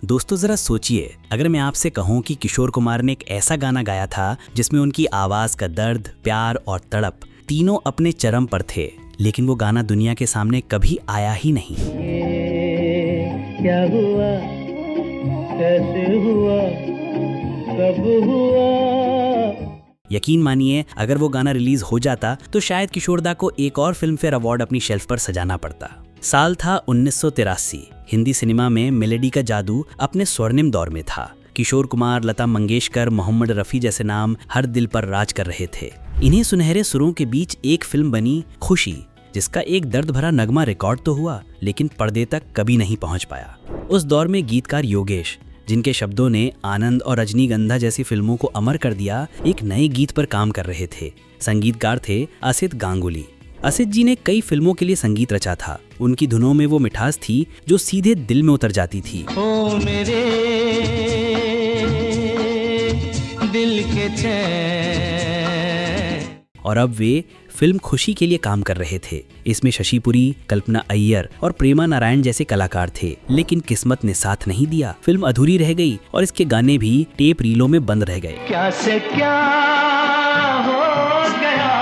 दोस्तों जरा सोचिए, अगर मैं आपसे कहूं कि किशोर कुमार ने एक ऐसा गाना गाया था जिसमें उनकी आवाज का दर्द, प्यार और तड़प तीनों अपने चरम पर थे, लेकिन वो गाना दुनिया के सामने कभी आया ही नहीं। ये क्या हुआ, कैसे हुआ, कब हुआ। यकीन मानिए, अगर वो गाना रिलीज हो जाता तो शायद किशोरदा को एक और फिल्म फेयर अवार्ड अपनी शेल्फ पर सजाना पड़ता। साल था 1983। हिंदी सिनेमा में मेलेडी का जादू अपने स्वर्णिम दौर में था। किशोर कुमार, लता मंगेशकर, मोहम्मद रफ़ी जैसे नाम हर दिल पर राज कर रहे थे। इन्हीं सुनहरे सुरों के बीच एक फिल्म बनी खुशी, जिसका एक दर्द भरा नगमा रिकॉर्ड तो हुआ लेकिन पर्दे तक कभी नहीं पहुंच पाया। उस दौर में गीतकार योगेश, जिनके शब्दों ने आनंद और रजनीगंधा जैसी फिल्मों को अमर कर दिया, एक नए गीत पर काम कर रहे थे। संगीतकार थे असित गांगुली। असित जी ने कई फिल्मों के लिए संगीत रचा था। उनकी धुनों में वो मिठास थी जो सीधे दिल में उतर जाती थी। ओ मेरे दिल के चैन। और अब वे फिल्म खुशी के लिए काम कर रहे थे। इसमें शशि पुरी, कल्पना अय्यर और प्रेमा नारायण जैसे कलाकार थे, लेकिन किस्मत ने साथ नहीं दिया। फिल्म अधूरी रह गई और इसके गाने भी टेप रीलों में बंद रह गए। क्या से क्या हो गया।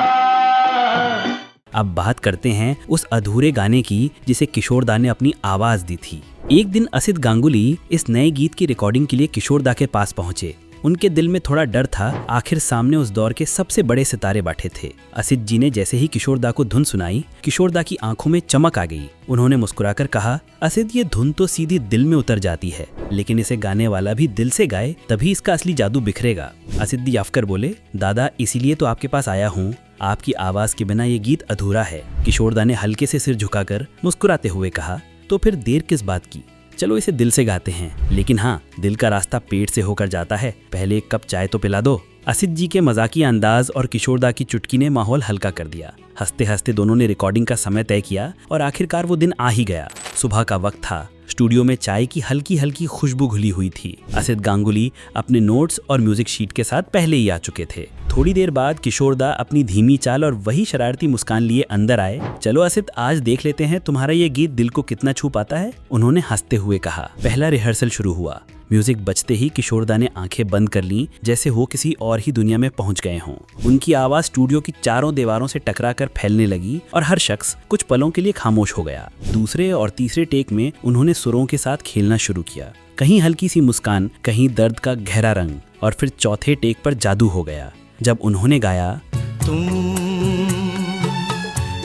अब बात करते हैं उस अधूरे गाने की जिसे किशोरदा ने अपनी आवाज दी थी। एक दिन असित गांगुली इस नए गीत की रिकॉर्डिंग के लिए किशोरदा के पास पहुंचे। उनके दिल में थोड़ा डर था, आखिर सामने उस दौर के सबसे बड़े सितारे बैठे थे। असित जी ने जैसे ही किशोरदा को धुन सुनाई, किशोरदा की आंखों में चमक आ गई। उन्होंने मुस्कुराकर कहा, असित, ये धुन तो सीधी दिल में उतर जाती है, लेकिन इसे गाने वाला भी दिल से गाए तभी इसका असली जादू बिखरेगा। असित दी याफकर बोले, दादा, इसीलिए तो आपके पास आया हूँ। आपकी आवाज के बिना ये गीत अधूरा है। किशोरदा ने हल्के से सिर झुकाकर मुस्कुराते हुए कहा, तो फिर देर किस बात की, चलो इसे दिल से गाते हैं। लेकिन हाँ, दिल का रास्ता पेट से होकर जाता है, पहले एक कप चाय तो पिला दो। असित जी के मजाकिया अंदाज और किशोरदा की चुटकी ने माहौल हल्का कर दिया। हंसते हंसते दोनों ने रिकॉर्डिंग का समय तय किया और आखिरकार वो दिन आ ही गया। सुबह का वक्त था। स्टूडियो में चाय की हल्की हल्की खुशबू घुली हुई थी। असित गांगुली अपने नोट्स और म्यूजिक शीट के साथ पहले ही आ चुके थे। थोड़ी देर बाद किशोरदा अपनी धीमी चाल और वही शरारती मुस्कान लिए अंदर आए। चलो असित, आज देख लेते हैं तुम्हारा ये गीत दिल को कितना छू पाता है, उन्होंने हंसते हुए कहा। पहला रिहर्सल शुरू हुआ। म्यूजिक बजते ही किशोरदा ने आंखें बंद कर लीं, जैसे वो किसी और ही दुनिया में पहुंच गए हों। उनकी आवाज स्टूडियो की चारों दीवारों से टकराकर फैलने लगी और हर शख्स कुछ पलों के लिए खामोश हो गया। दूसरे और तीसरे टेक में उन्होंने सुरों के साथ खेलना शुरू किया। कहीं हल्की सी मुस्कान, कहीं दर्द का गहरा रंग, और फिर चौथे टेक पर जादू हो गया जब उन्होंने गाया, तुम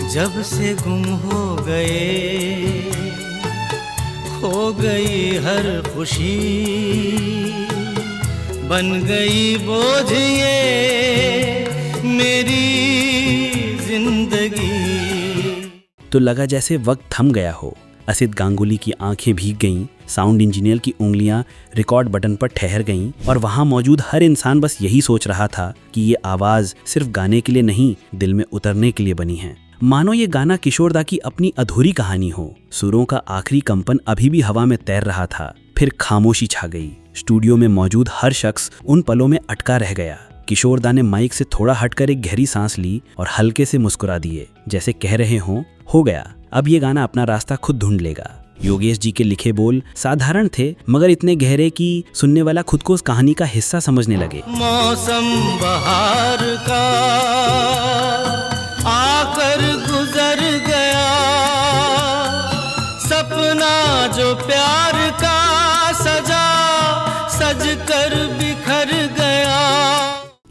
जब से गुम हो गए, खो गई हर खुशी, बन गई बोझ ये मेरी जिंदगी। तो लगा जैसे वक्त थम गया हो। असित गांगुली की आंखें भीग गईं, साउंड इंजीनियर की उंगलियां रिकॉर्ड बटन पर ठहर गईं और वहां मौजूद हर इंसान बस यही सोच रहा था कि ये आवाज सिर्फ गाने के लिए नहीं, दिल में उतरने के लिए बनी है। मानो ये गाना किशोरदा की अपनी अधूरी कहानी हो। सुरों का आखिरी कंपन अभी भी हवा में तैर रहा था, फिर खामोशी छा गई। स्टूडियो में मौजूद हर शख्स उन पलों में अटका रह गया। किशोरदा ने माइक से थोड़ा हटकर एक गहरी सांस ली और हल्के से मुस्कुरा दिए, जैसे कह रहे हों, हो गया, अब ये गाना अपना रास्ता खुद ढूंढ लेगा। योगेश जी के लिखे बोल साधारण थे, मगर इतने गहरे कि सुनने वाला खुद को उस कहानी का हिस्सा समझने लगे। मौसम बहार का आकर गुजर गया, सपना जो प्यार का सजा सज कर बिखर गया।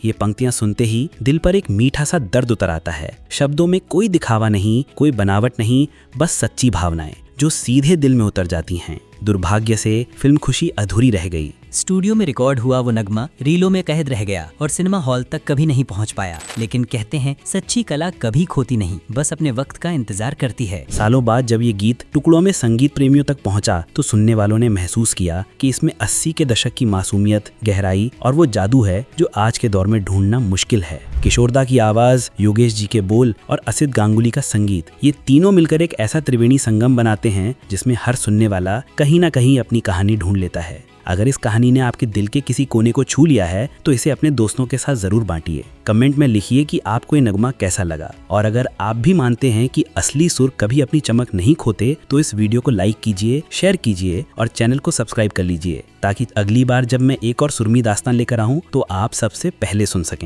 ये पंक्तियां सुनते ही दिल पर एक मीठा सा दर्द उतर आता है। शब्दों में कोई दिखावा नहीं, कोई बनावट नहीं, बस सच्ची भावनाएं जो सीधे दिल में उतर जाती हैं। दुर्भाग्य से फिल्म खुशी अधूरी रह गई। स्टूडियो में रिकॉर्ड हुआ वो नगमा रीलों में कैद रह गया और सिनेमा हॉल तक कभी नहीं पहुंच पाया। लेकिन कहते हैं सच्ची कला कभी खोती नहीं, बस अपने वक्त का इंतजार करती है। सालों बाद जब ये गीत टुकड़ों में संगीत प्रेमियों तक पहुंचा तो सुनने वालों ने महसूस किया कि इसमें 80 के दशक की मासूमियत, गहराई और वो जादू है जो आज के दौर में ढूंढना मुश्किल है। किशोरदा की आवाज, योगेश जी के बोल और असित गांगुली का संगीत, ये तीनों मिलकर एक ऐसा त्रिवेणी संगम बनाते हैं जिसमें हर सुनने वाला कहीं ना कहीं अपनी कहानी ढूंढ लेता है। अगर इस कहानी ने आपके दिल के किसी कोने को छू लिया है तो इसे अपने दोस्तों के साथ जरूर बांटिए। कमेंट में लिखिए कि आपको ये नगमा कैसा लगा, और अगर आप भी मानते हैं कि असली सुर कभी अपनी चमक नहीं खोते तो इस वीडियो को लाइक कीजिए, शेयर कीजिए और चैनल को सब्सक्राइब कर लीजिए, ताकि अगली बार जब मैं एक और सुरमी दास्तान लेकर आऊं तो आप सबसे पहले सुन सकें।